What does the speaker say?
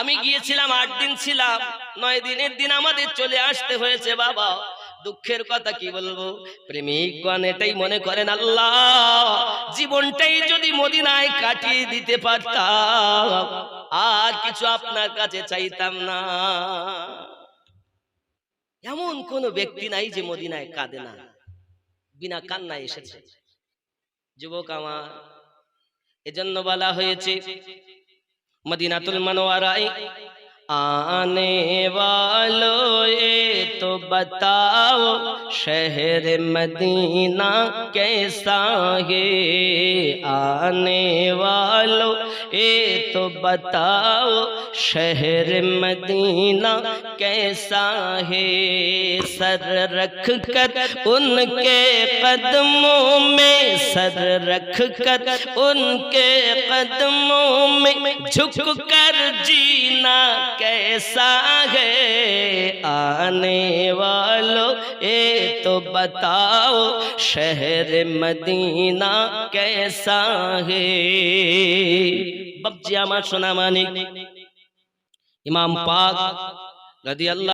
আমি গিয়েছিলাম 8 দিন ছিলাম, 9 দিনের দিন আমাদের চলে আসতে হয়েছে বাবা। দুঃখের কথা কি বলবো, প্রেমিকগণ এটাই মনে করেন, আল্লাহ জীবনটাই যদি মদিনায় কাটিয়ে দিতে পারতাম আর কিছু আপনার কাছে চাইতাম না। এমন কোন ব্যক্তি নাই যে মদিনায় কাঁদে না, বিনা কান্নায় এসেছে। যুবক আমার, এজন্য বলা হয়েছে মদিনাতুল মুনাওয়ারায় आने वालों ये तो बताओ शहर मदीना कैसा है। आने वालों ये तो बताओ शहर मदीना कैसा है। सर रख कर उनके कदमों में, सर रख कर उनके कदमों में झुक कर जीना कैसा है। आने वालों ये तो बताओ शहर मदीना कैसा है। बाबजी आमार सोना मानिक इमाम पाक রাদিয়াল্লাহু